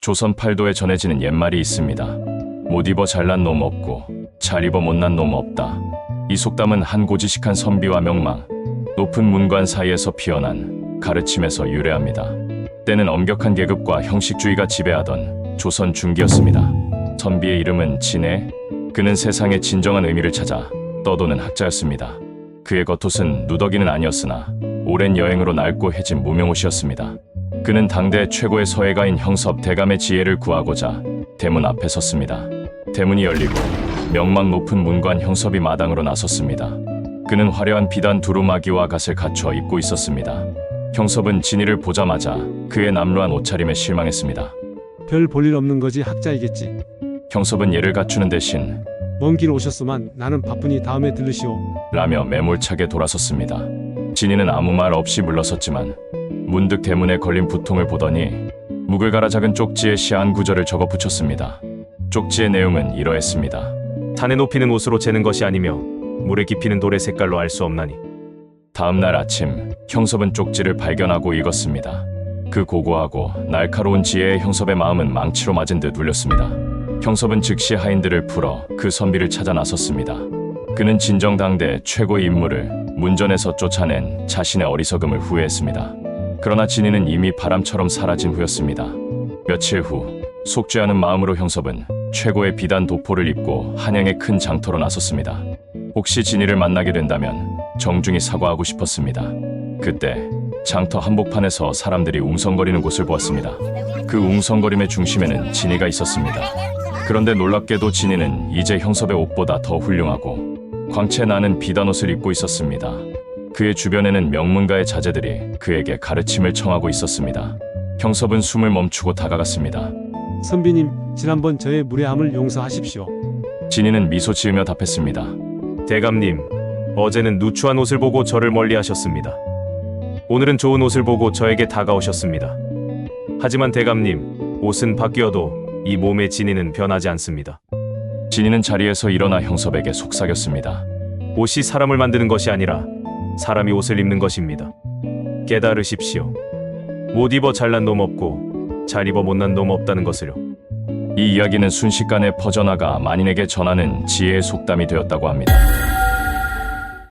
조선 팔도에 전해지는 옛말이 있습니다. 못 입어 잘난 놈 없고 잘 입어 못난 놈 없다. 이 속담은 한 고지식한 선비와 명망, 높은 문관 사이에서 피어난 가르침에서 유래합니다. 때는 엄격한 계급과 형식주의가 지배하던 조선 중기였습니다. 선비의 이름은 진해, 그는 세상의 진정한 의미를 찾아 떠도는 학자였습니다. 그의 겉옷은 누더기는 아니었으나 오랜 여행으로 낡고 해진 무명옷이었습니다. 그는 당대 최고의 서예가인 형섭 대감의 지혜를 구하고자 대문 앞에 섰습니다. 대문이 열리고 명망 높은 문관 형섭이 마당으로 나섰습니다. 그는 화려한 비단 두루마기와 갓을 갖춰 입고 있었습니다. 형섭은 진이를 보자마자 그의 남루한 옷차림에 실망했습니다. 별 볼 일 없는 거지 학자이겠지. 형섭은 예를 갖추는 대신 먼 길 오셨소만 나는 바쁘니 다음에 들르시오. 라며 매몰차게 돌아섰습니다. 진이는 아무 말 없이 물러섰지만 문득 대문에 걸린 부통을 보더니 묵을 갈아 작은 쪽지에 시한 구절을 적어 붙였습니다. 쪽지의 내용은 이러했습니다. 산의 높이는 옷으로 재는 것이 아니며 물의 깊이는 돌의 색깔로 알 수 없나니. 다음 날 아침 형섭은 쪽지를 발견하고 읽었습니다. 그 고고하고 날카로운 지혜의 형섭의 마음은 망치로 맞은 듯 울렸습니다. 형섭은 즉시 하인들을 풀어 그 선비를 찾아 나섰습니다. 그는 진정당대 최고의 인물을 문전에서 쫓아낸 자신의 어리석음을 후회했습니다. 그러나 진이는 이미 바람처럼 사라진 후였습니다. 며칠 후 속죄하는 마음으로 형섭은 최고의 비단 도포를 입고 한양의 큰 장터로 나섰습니다. 혹시 진이를 만나게 된다면 정중히 사과하고 싶었습니다. 그때 장터 한복판에서 사람들이 웅성거리는 곳을 보았습니다. 그 웅성거림의 중심에는 진이가 있었습니다. 그런데 놀랍게도 진이는 이제 형섭의 옷보다 더 훌륭하고 광채 나는 비단옷을 입고 있었습니다. 그의 주변에는 명문가의 자제들이 그에게 가르침을 청하고 있었습니다. 형섭은 숨을 멈추고 다가갔습니다. 선비님, 지난번 저의 무례함을 용서하십시오. 진이는 미소 지으며 답했습니다. 대감님, 어제는 누추한 옷을 보고 저를 멀리하셨습니다. 오늘은 좋은 옷을 보고 저에게 다가오셨습니다. 하지만 대감님, 옷은 바뀌어도 이 몸의 진이는 변하지 않습니다. 진이는 자리에서 일어나 형섭에게 속삭였습니다. 옷이 사람을 만드는 것이 아니라 사람이 옷을 입는 것입니다. 깨달으십시오. 못 입어 잘난 놈 없고 잘 입어 못난 놈 없다는 것을요. 이 이야기는 순식간에 퍼져나가 만인에게 전하는 지혜의 속담이 되었다고 합니다.